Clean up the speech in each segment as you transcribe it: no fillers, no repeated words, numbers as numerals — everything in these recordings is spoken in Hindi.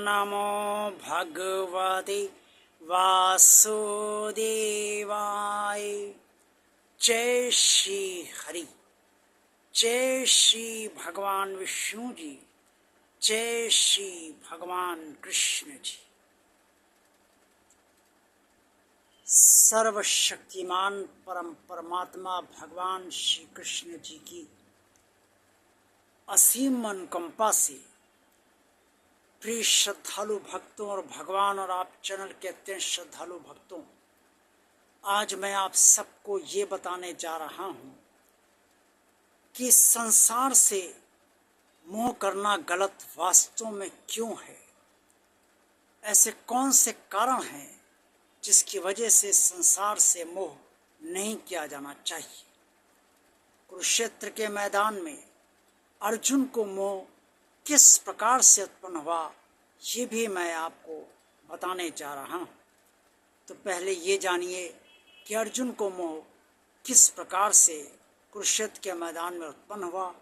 नमो भगवते वासुदेवाय। जय श्री हरि, जय श्री भगवान विष्णु जी, जय श्री भगवान कृष्ण जी। सर्वशक्तिमान परम परमात्मा भगवान श्री कृष्ण जी की असीम अनुकंपा से प्रिय श्रद्धालु भक्तों और भगवान और आप चैनल के अत्यंत श्रद्धालु भक्तों, आज मैं आप सबको ये बताने जा रहा हूँ कि संसार से मोह करना गलत वास्तव में क्यों है। ऐसे कौन से कारण हैं जिसकी वजह से संसार से मोह नहीं किया जाना चाहिए। कुरुक्षेत्र के मैदान में अर्जुन को मोह किस प्रकार से उत्पन्न हुआ, ये भी मैं आपको बताने जा रहा हूँ। तो पहले ये जानिए कि अर्जुन को मोह किस प्रकार से कुरुक्षेत्र के मैदान में उत्पन्न हुआ।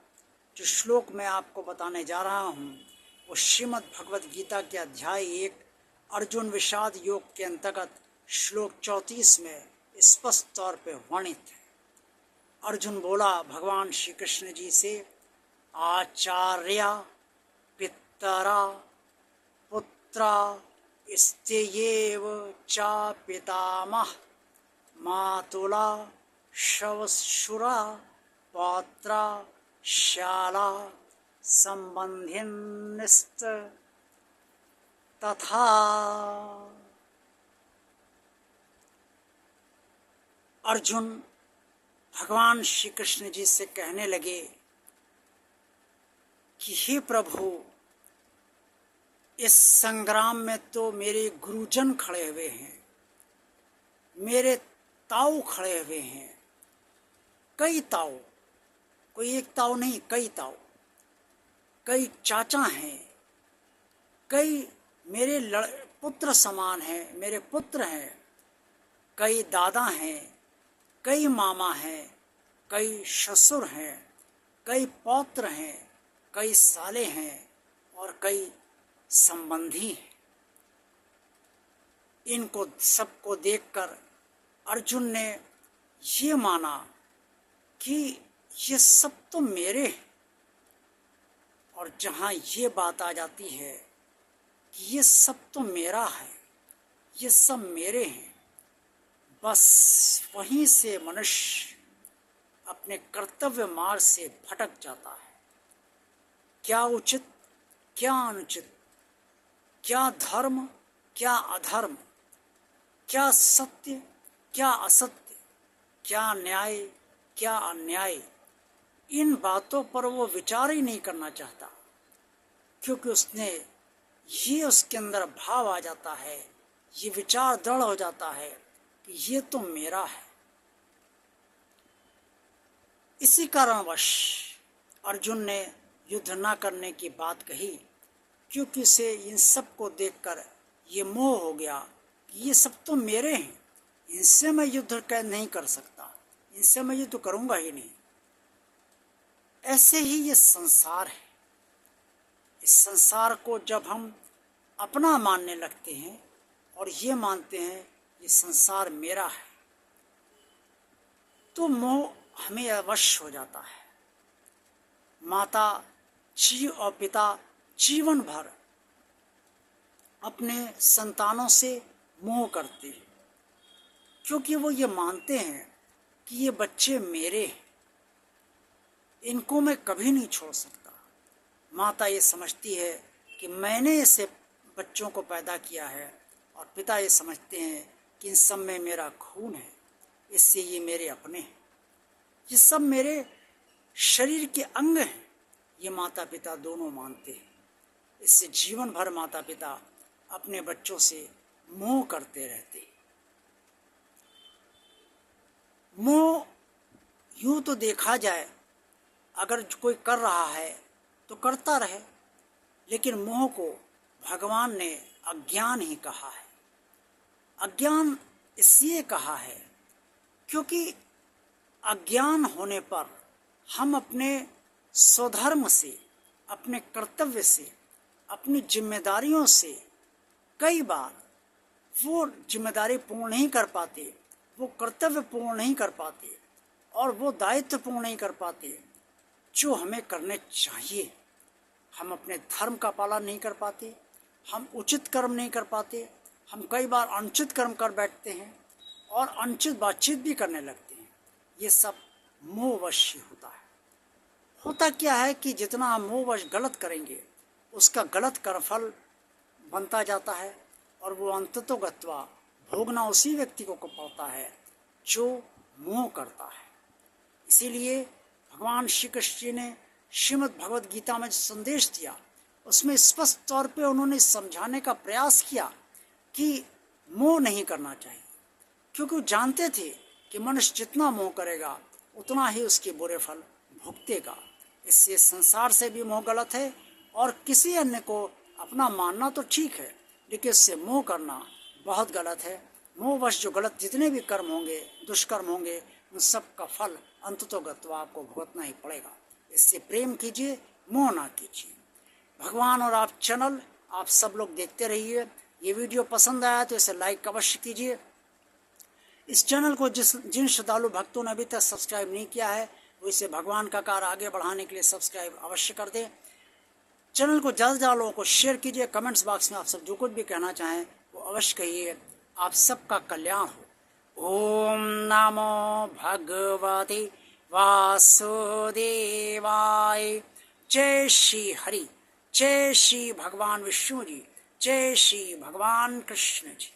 जो श्लोक मैं आपको बताने जा रहा हूँ वो श्रीमद् भगवद गीता के अध्याय 1 अर्जुन विषाद योग के अंतर्गत श्लोक 34 में स्पष्ट तौर पर वर्णित है। अर्जुन बोला भगवान श्री कृष्ण जी से, आचार्य पितरा पुत्रा स्तेयेव च पितामह मातुला श्वशुरा पौत्रा शाला संबंधिनश्च तथा। अर्जुन भगवान श्री कृष्ण जी से कहने लगे कि हे प्रभु, इस संग्राम में तो मेरे गुरुजन खड़े हुए हैं, मेरे ताऊ खड़े हुए हैं, कई ताऊ, कोई एक ताऊ नहीं, कई ताऊ, कई चाचा हैं, कई मेरे पुत्र समान हैं, मेरे पुत्र हैं, कई दादा हैं, कई मामा हैं, कई ससुर हैं, कई पौत्र हैं, कई साले हैं और कई संबंधी हैं। इनको सबको देखकर अर्जुन ने ये माना कि ये सब तो मेरे हैं। और जहाँ ये बात आ जाती है कि ये सब तो मेरा है, ये सब मेरे हैं, बस वहीं से मनुष्य अपने कर्तव्य मार्ग से भटक जाता है। क्या उचित, क्या अनुचित, क्या धर्म, क्या अधर्म, क्या सत्य, क्या असत्य, क्या न्याय, क्या अन्याय, इन बातों पर वो विचार ही नहीं करना चाहता, क्योंकि उसके अंदर भाव आ जाता है, ये विचार दृढ़ हो जाता है कि ये तो मेरा है। इसी कारणवश अर्जुन ने युद्ध न करने की बात कही, क्योंकि उसे इन सब को देखकर ये मोह हो गया कि ये सब तो मेरे हैं, इनसे मैं युद्ध नहीं कर सकता, इनसे मैं युद्ध करूंगा ही नहीं। ऐसे ही ये संसार है। इस संसार को जब हम अपना मानने लगते हैं और ये मानते हैं ये संसार मेरा है, तो मोह हमें अवश्य हो जाता है। माता और पिता जीवन भर अपने संतानों से मोह करते हैं, क्योंकि वो ये मानते हैं कि ये बच्चे मेरे हैं, इनको मैं कभी नहीं छोड़ सकता। माता ये समझती है कि मैंने ऐसे बच्चों को पैदा किया है, और पिता ये समझते हैं कि इन सब में मेरा खून है, इससे ये मेरे अपने हैं, ये सब मेरे शरीर के अंग हैं, ये माता पिता दोनों मानते हैं। इससे जीवन भर माता पिता अपने बच्चों से मोह करते रहते हैं। मोह यूँ तो देखा जाए, अगर कोई कर रहा है तो करता रहे, लेकिन मोह को भगवान ने अज्ञान ही कहा है। अज्ञान इसलिए कहा है क्योंकि अज्ञान होने पर हम अपने स्वधर्म से, अपने कर्तव्य से, अपनी जिम्मेदारियों से कई बार वो जिम्मेदारी पूर्ण नहीं कर पाते, वो कर्तव्य पूर्ण नहीं कर पाते और वो दायित्व पूर्ण नहीं कर पाते जो हमें करने चाहिए। हम अपने धर्म का पालन नहीं कर पाते, हम उचित कर्म नहीं कर पाते, हम कई बार अनुचित कर्म कर बैठते हैं और अनुचित बातचीत भी करने लगते हैं। ये सब मोहवश ही होता है। होता क्या है कि जितना हम मोहवश गलत करेंगे उसका गलत कर्मफल बनता जाता है और वो अंततोगत्वा भोगना उसी व्यक्ति को पड़ता है जो मोह करता है। इसीलिए भगवान श्री कृष्ण जी ने श्रीमद् भगवद गीता में जो संदेश दिया उसमें स्पष्ट तौर पे उन्होंने समझाने का प्रयास किया कि मोह नहीं करना चाहिए, क्योंकि वो जानते थे कि मनुष्य जितना मोह करेगा उतना ही उसके बुरे फल भुगतेगा। इससे संसार से भी मोह गलत है और किसी अन्य को अपना मानना तो ठीक है, लेकिन इससे मोह करना बहुत गलत है। मोहवश जो गलत जितने भी कर्म होंगे, दुष्कर्म होंगे, उन सब का फल अंततोगत्वा आपको भुगतना ही पड़ेगा। इससे प्रेम कीजिए, मोह ना कीजिए। भगवान और आप चैनल आप सब लोग देखते रहिए। ये वीडियो पसंद आया तो इसे लाइक अवश्य कीजिए। इस चैनल को जिन श्रद्धालु भक्तों ने अभी तक सब्सक्राइब नहीं किया है वो इसे भगवान का कार्य आगे बढ़ाने के लिए सब्सक्राइब अवश्य कर दें। चैनल को ज़्यादा से ज़्यादा लोगों को शेयर कीजिए। कमेंट्स बॉक्स में आप सब जो कुछ भी कहना चाहें वो अवश्य कहिए। आप सबका कल्याण हो। ओम नमो भगवते वासुदेवाय। जय श्री हरि, जय श्री भगवान विष्णु जी, जय श्री भगवान कृष्ण जी।